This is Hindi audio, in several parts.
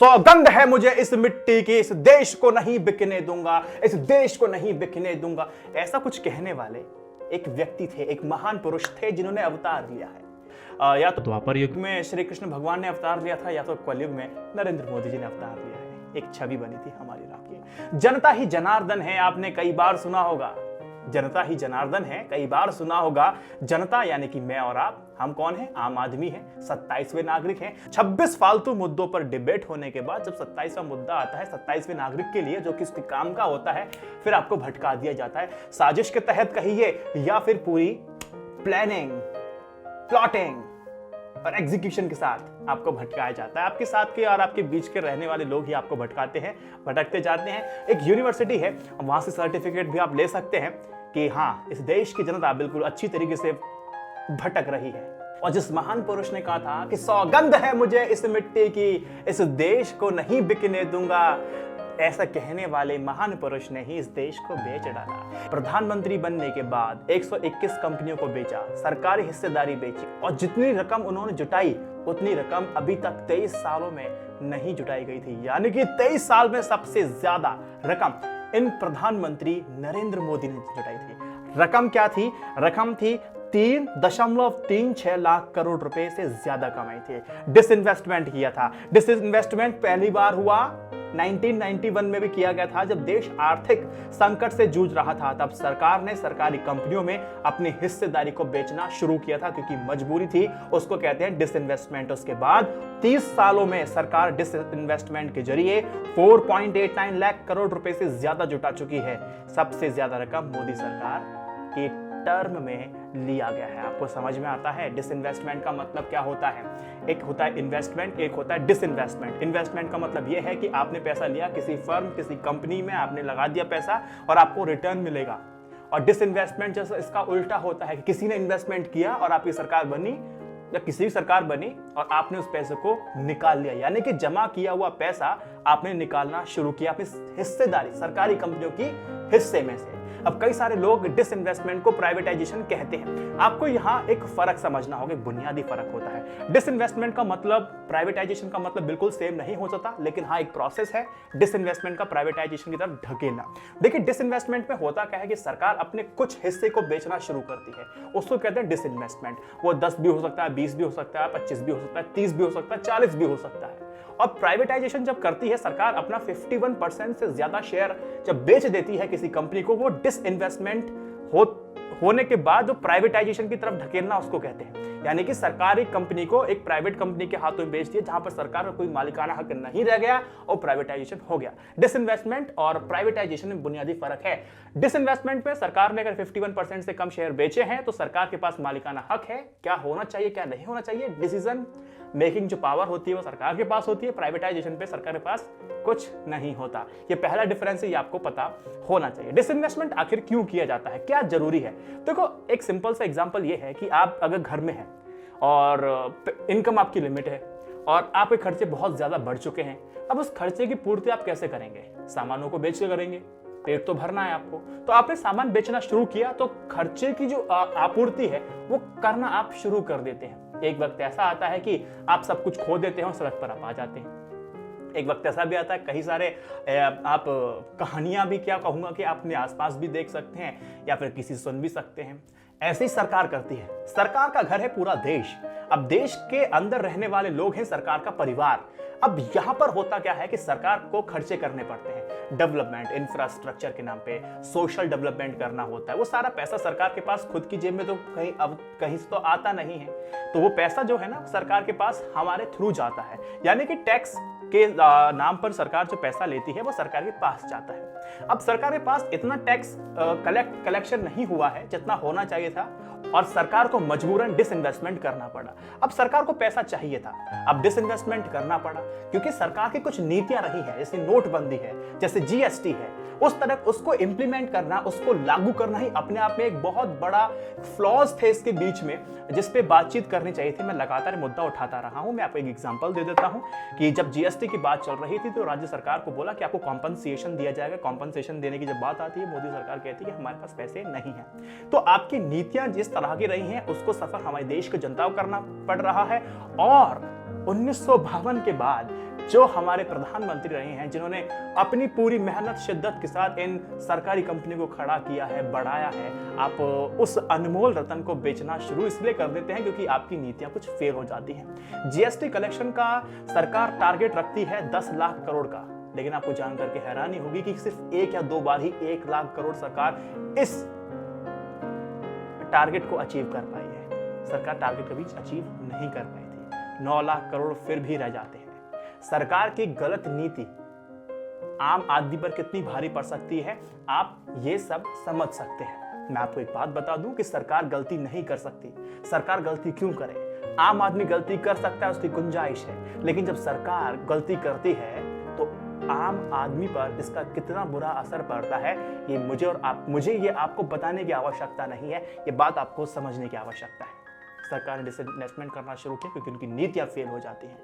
सौगंध है मुझे इस मिट्टी की, इस देश को नहीं बिकने दूंगा, इस देश को नहीं बिकने दूंगा। ऐसा कुछ कहने वाले एक व्यक्ति थे, एक महान पुरुष थे जिन्होंने अवतार लिया है। या तो द्वापर युग में श्री कृष्ण भगवान ने अवतार लिया था, या तो कलयुग में नरेंद्र मोदी जी ने अवतार लिया है। एक छवि बनी थी हमारी राह की। जनता ही जनार्दन है, आपने कई बार सुना होगा। जनता ही जनार्दन है, कई बार सुना होगा। जनता यानी कि मैं और आप, हम कौन है? आम आदमी है, 27वें नागरिक हैं। 26 फालतू मुद्दों पर डिबेट होने के बाद जब 27वां मुद्दा आता है 27वें नागरिक के लिए, जो कि उसके काम का होता है, फिर आपको भटका दिया जाता है। साजिश के तहत कहिए या फिर पूरी प्लानिंग, प्लॉटिंग और एग्जीक्यूशन के साथ आपको भटकाया जाता है। आपके साथ के और आपके बीच के रहने वाले लोग ही आपको भटकाते हैं, भटकते जाते हैं। एक यूनिवर्सिटी है, वहां से सर्टिफिकेट भी आप ले सकते हैं कि हाँ, इस देश की जनता बिल्कुल अच्छी तरीके से भटक रही है। और जिस महान पुरुष ने कहा था कि सौगंध है मुझे इस मिट्टी की, इस देश को नहीं बिकने दूंगा, ऐसा कहने वाले महान पुरुष ने ही इस देश को बेच डाला। प्रधानमंत्री बनने के बाद 121 कंपनियों को बेचा, सरकारी हिस्सेदारी बेची, और जितनी रकम उन्होंने जुटाई उतनी रकम अभी तक 23 सालों में नहीं जुटाई गई थी। यानी कि 23 साल में सबसे ज्यादा रकम इन प्रधानमंत्री नरेंद्र मोदी ने जुटाई थी। रकम क्या थी? रकम थी 3.36 लाख करोड़ रुपए से ज्यादा कमाई थी। डिसइन्वेस्टमेंट किया था। डिसइन्वेस्टमेंट पहली बार हुआ 1991 में भी किया गया था, जब देश आर्थिक संकट से जूझ रहा था। तब सरकार ने सरकारी कंपनियों में अपनी हिस्सेदारी को बेचना शुरू किया था, क्योंकि मजबूरी थी। उसको कहते हैं डिसइन्वेस्टमेंट। उसके बाद 30 सालों में सरकार डिसइन्वेस्टमेंट के जरिए 4.89 लाख करोड़ रुपए से ज्यादा जुटा चुकी है। सबसे ज्यादा रकम मोदी सरकार की टर्म में लिया गया है। आपको समझ में आता है डिसइन्वेस्टमेंट का मतलब क्या होता है? एक होता है इन्वेस्टमेंट, एक होता है डिसइन्वेस्टमेंट। इन्वेस्टमेंट का मतलब यह है कि आपने पैसा लिया किसी फर्म, किसी कंपनी में, आपने लगा दिया पैसा और आपको रिटर्न मिलेगा। और डिसइन्वेस्टमेंट जैसा इसका उल्टा होता है कि किसी ने इन्वेस्टमेंट किया और आपकी सरकार बनी या किसी भी सरकार बनी और आपने उस पैसे को निकाल लिया, यानी कि जमा किया हुआ पैसा आपने निकालना शुरू किया अपनी हिस्सेदारी, सरकारी कंपनियों की हिस्से में से। अब कई सारे लोग डिसइन्वेस्टमेंट को प्राइवेटाइजेशन कहते हैं। आपको यहाँ एक फर्क समझना होगा, बुनियादी फर्क होता है। डिसइन्वेस्टमेंट का मतलब, प्राइवेटाइजेशन का मतलब बिल्कुल सेम नहीं हो सकता, लेकिन हाँ एक प्रोसेस है डिसइन्वेस्टमेंट का प्राइवेटाइजेशन की तरफ ढकेलना। देखिए डिसइन्वेस्टमेंट में होता क्या है कि सरकार अपने कुछ हिस्से को बेचना शुरू करती है, उसको कहते हैं डिसइन्वेस्टमेंट। वो 10 भी हो सकता है, 20 भी हो सकता है, 25 भी हो सकता है, 30 भी हो सकता है, 40 भी हो सकता है। और प्राइवेटाइजेशन जब करती है सरकार, अपना 51% से ज्यादा शेयर जब बेच देती है किसी कंपनी को, वो डिसइन्वेस्टमेंट होने के बाद जो प्राइवेटाइजेशन की तरफ ढकेलना उसको कहते हैं। यानी कि सरकारी कंपनी को एक प्राइवेट कंपनी के हाथों में बेच दिया, जहां पर सरकार का कोई मालिकाना हक नहीं रह गया और प्राइवेटाइजेशन हो गया। डिसइन्वेस्टमेंट और प्राइवेटाइजेशन में बुनियादी फर्क है। डिसइन्वेस्टमेंट में सरकार ने अगर 51% से कम शेयर बेचे हैं तो सरकार के पास मालिकाना हक है, क्या होना चाहिए क्या नहीं होना चाहिए, डिसीजन मेकिंग जो पावर होती है वो सरकार के पास होती है। प्राइवेटाइजेशन पे सरकार के पास कुछ नहीं होता। ये पहला डिफरेंस है, ये आपको पता होना चाहिए। डिसइन्वेस्टमेंट आखिर क्यों किया जाता है, क्या जरूरी है? देखो एक सिंपल सा एग्जांपल ये है कि आप अगर घर में हैं और इनकम आपकी लिमिट है और आपके खर्चे बहुत ज्यादा बढ़ चुके हैं, अब उस खर्चे की पूर्ति आप कैसे करेंगे? सामानों को बेच के करेंगे, पेट तो भरना है आपको। तो आपने सामान बेचना शुरू किया तो खर्चे की जो आपूर्ति है वो करना आप शुरू कर देते हैं। एक वक्त ऐसा आता है कि आप सब कुछ खो देते हैं और सड़क पर आप आ जाते हैं। एक वक्त ऐसा भी आता है, कई सारे आप कहानियां भी क्या कहूंगा कि अपने आसपास भी देख सकते हैं या फिर किसी सुन भी सकते हैं। ऐसे ही सरकार करती है। सरकार का घर है पूरा देश। अब देश के अंदर रहने वाले लोग हैं सरकार का परिवार। अब यहां पर होता क्या है कि सरकार को खर्चे करने पड़ते हैं, डेवलपमेंट, इंफ्रास्ट्रक्चर के नाम पे सोशल डेवलपमेंट करना होता है। वो सारा पैसा सरकार के पास खुद की जेब में तो कहीं से तो आता नहीं है, तो वो पैसा जो है ना सरकार के पास हमारे थ्रू जाता है। यानी कि टैक्स के नाम पर सरकार जो पैसा लेती है वो सरकार के पास जाता है। अब सरकार के पास इतना टैक्स कलेक्शन नहीं हुआ है जितना होना चाहिए था और सरकार को मजबूरन डिसइन्वेस्टमेंट करना पड़ा। अब सरकार को पैसा चाहिए था, अब डिसइन्वेस्टमेंट करना पड़ा, क्योंकि सरकार की कुछ नीतियां रही है, जैसे नोटबंदी है, जैसे जीएसटी है, उस तरह उसको इंप्लीमेंट करना, उसको लागू करना ही अपने आप में एक बहुत बड़ा फ्लॉज थे इसके बीच में, जिस पे बातचीत करनी चाहिए थी। मैं लगातार मुद्दा उठाता रहा हूं। मैं आपको एक एग्जांपल दे देता हूं कि जब जीएसटी की बात चल रही थी तो राज्य सरकार को बोला कि आपको कॉम्पनसेशन दिया जाएगा। कॉम्पनसेशन देने की जब बात आती है, मोदी सरकार कहती है कि हमारे पास पैसे नहीं है। तो आपकी नीतियां जिस तरह की रही हैं उसको सफर हमारे देश की जनता को करना पड़ रहा है। और 1952 के बाद जो हमारे प्रधानमंत्री रहे हैं, जिन्होंने अपनी पूरी मेहनत शिद्दत के साथ इन सरकारी कंपनी को खड़ा किया है, बढ़ाया है, आप उस अनमोल रतन को बेचना शुरू इसलिए कर देते हैं क्योंकि आपकी नीतियां कुछ फेल हो जाती हैं। जीएसटी कलेक्शन का सरकार टारगेट रखती है 10 लाख करोड़ का, लेकिन आपको जानकर के हैरानी होगी कि सिर्फ 1 या 2 बार ही 1 लाख करोड़ सरकार इस टारगेट को अचीव कर पाई है। सरकार टारगेट कभी अचीव नहीं कर पाई थी। 9 लाख करोड़ फिर भी रह जाते हैं। सरकार की गलत नीति आम आदमी पर कितनी भारी पड़ सकती है, आप ये सब समझ सकते हैं। मैं आपको एक बात बता दूं कि सरकार गलती नहीं कर सकती। सरकार गलती क्यों करे? आम आदमी गलती कर सकता है, उसकी गुंजाइश है, लेकिन जब सरकार गलती करती है तो आम आदमी पर इसका कितना बुरा असर पड़ता है, ये मुझे ये आपको बताने की आवश्यकता नहीं है, ये बात आपको समझने की आवश्यकता है। सरकार ने डिसइन्वेस्टमेंट करना शुरू किया क्योंकि उनकी नीतियां फेल हो जाती हैं।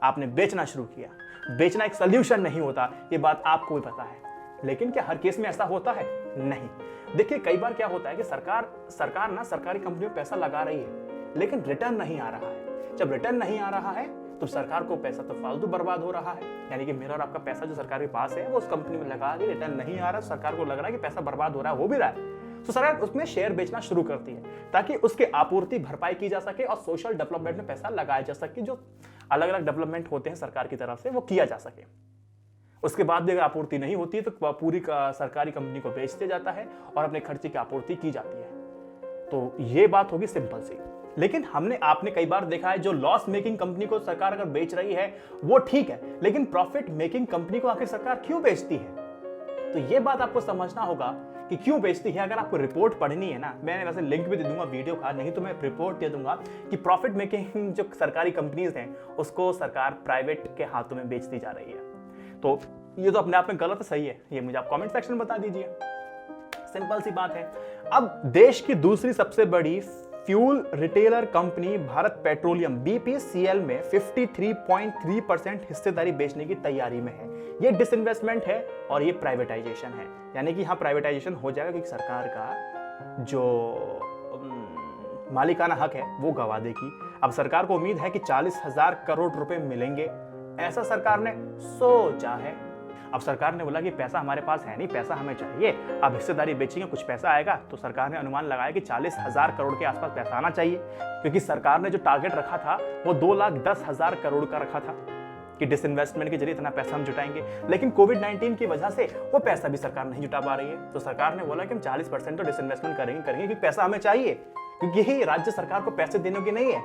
आपने बेचना शुरू किया। बेचना एक सोल्यूशन नहीं होता, ये बात आपको भी पता है, लेकिन क्या हर केस में ऐसा होता है? नहीं। देखिए, कई बार क्या होता है कि सरकार ना सरकारी कंपनियों में पैसा लगा रही है, लेकिन रिटर्न नहीं आ रहा है। जब रिटर्न नहीं आ रहा है तो सरकार को पैसा तो फालतू बर्बाद हो रहा है, यानी कि मेरा और आपका पैसा जो सरकार के पास है वो उस कंपनी में लगा के रिटर्न नहीं आ रहा, सरकार को लग रहा है कि पैसा बर्बाद हो रहा है, हो भी रहा है, तो सरकार उसमें शेयर बेचना शुरू करती है ताकि उसके आपूर्ति भरपाई की जा सके और सोशल डेवलपमेंट में पैसा लगाया जा सके। जो अलग अलग डेवलपमेंट होते हैं सरकार की तरफ से वो किया जा सके। उसके बाद भी अगर आपूर्ति नहीं होती है तो पूरी सरकारी कंपनी को बेच दिया जाता है और अपने खर्चे की आपूर्ति की जाती है। तो ये बात होगी सिंपल सी। लेकिन आपने कई बार देखा है, जो लॉस मेकिंग कंपनी को सरकार अगर बेच रही है वो ठीक है, लेकिन प्रॉफिट मेकिंग कंपनी को आखिर सरकार क्यों बेचती है? तो ये बात आपको समझना होगा कि क्यों बेचती है। अगर आपको रिपोर्ट पढ़नी है ना, मैं वैसे लिंक भी दे दूंगा वीडियो का, नहीं तो मैं रिपोर्ट दे दूंगा कि प्रॉफिट मेकिंग जो सरकारी कंपनीज हैं उसको सरकार प्राइवेट के हाथों में बेचती जा रही है। तो ये तो अपने आप में गलत है, सही है, ये मुझे आप कमेंट सेक्शन में बता दीजिए। सिंपल सी बात है। अब देश की दूसरी सबसे बड़ी fuel retailer company Bharat petroleum BPCL में 53.3% हिस्सेदारी बेचने की तैयारी में है। ये डिसइन्वेस्टमेंट है और ये प्राइवेटाइजेशन है, यानी कि यहाँ प्राइवेटाइजेशन हो जाएगा क्योंकि सरकार का जो मालिकाना हक है वो गवा देगी। अब सरकार को उम्मीद है कि 40,000 करोड़ रुपए मिलेंगे, ऐसा सरकार ने सोचा है। अब सरकार ने बोला कि पैसा हमारे पास है नहीं, पैसा हमें चाहिए, अब हिस्सेदारी बेचेंगे, कुछ पैसा आएगा, तो सरकार ने अनुमान लगाया कि 40,000 करोड़ के आसपास पैसा आना चाहिए, क्योंकि सरकार ने जो टारगेट रखा था वो 2,10,000 करोड़ का रखा था कि डिसइन्वेस्टमेंट के जरिए इतना पैसा हम जुटाएंगे। लेकिन कोविड-19 की वजह से वो पैसा भी सरकार नहीं जुटा पा रही है, तो सरकार ने बोला कि हम 40% तो डिसइन्वेस्टमेंट करेंगे क्योंकि पैसा हमें चाहिए, क्योंकि यही राज्य सरकार को पैसे देने की नहीं है।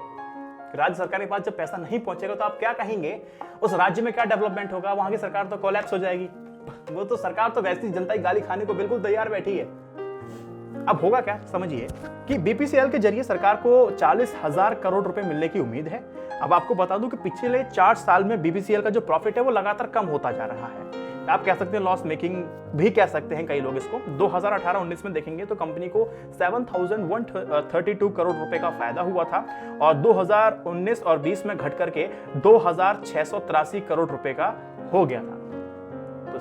राज्य सरकार के पास जब पैसा नहीं पहुंचेगा तो आप क्या कहेंगे, उस राज्य में क्या डेवलपमेंट होगा? वहां की सरकार तो कोलैप्स हो जाएगी। वो तो सरकार तो वैसी जनता की गाली खाने को बिल्कुल तैयार बैठी है। अब होगा क्या, समझिए कि BPCL के जरिए सरकार को 40,000 करोड़ रुपए मिलने की उम्मीद है। अब आपको बता दूं कि पिछले 4 साल में BPCL का जो प्रॉफिट है वो लगातार कम होता जा रहा है। आप कह सकते हैं लॉस मेकिंग भी कह सकते हैं कई लोग इसको। 2018-19 में देखेंगे तो कंपनी को 7,132 करोड़ रुपए का फायदा हुआ था और 2019 और 20 में घट करके 2,683 करोड़ रुपए का हो गया था। तो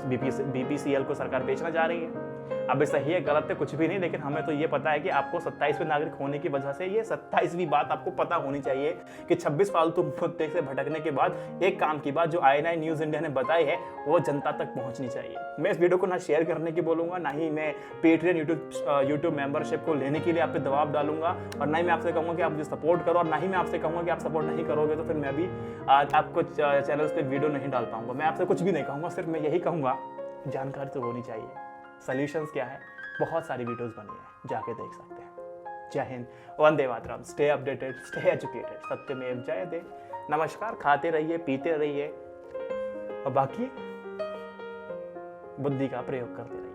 BPCL को सरकार बेचना जा रही है। अब सही है गलत है कुछ भी नहीं, लेकिन हमें तो ये पता है कि आपको 27वें नागरिक होने की वजह से ये 27वीं बात आपको पता होनी चाहिए कि 26 फालतू मुद्दे से भटकने के बाद एक काम की बात जो INI न्यूज़ इंडिया ने बताई है वो जनता तक पहुंचनी चाहिए। मैं इस वीडियो को ना शेयर करने की बोलूंगा, ना ही मैं पेट्रियन यूट्यूब मेंबरशिप को लेने के लिए आप पे दबाव डालूंगा, और ना ही मैं आपसे कहूँगा कि आप मुझे सपोर्ट करो, और ना ही मैं आपसे कहूँगा कि आप सपोर्ट नहीं करोगे तो फिर मैं भी आपको चैनल्स पर वीडियो नहीं डाल पाऊंगा। मैं आपसे कुछ भी नहीं कहूँगा, सिर्फ मैं यही कहूँगा जानकारी तो होनी चाहिए। सॉल्यूशंस क्या है, बहुत सारी वीडियोस बनी है, जाके देख सकते हैं। जय Hind, Vande Mataram, stay updated, stay educated, सत्यमेव जयते। नमस्कार, खाते रहिए, पीते रहिए और बाकी बुद्धि का प्रयोग करते रहिए।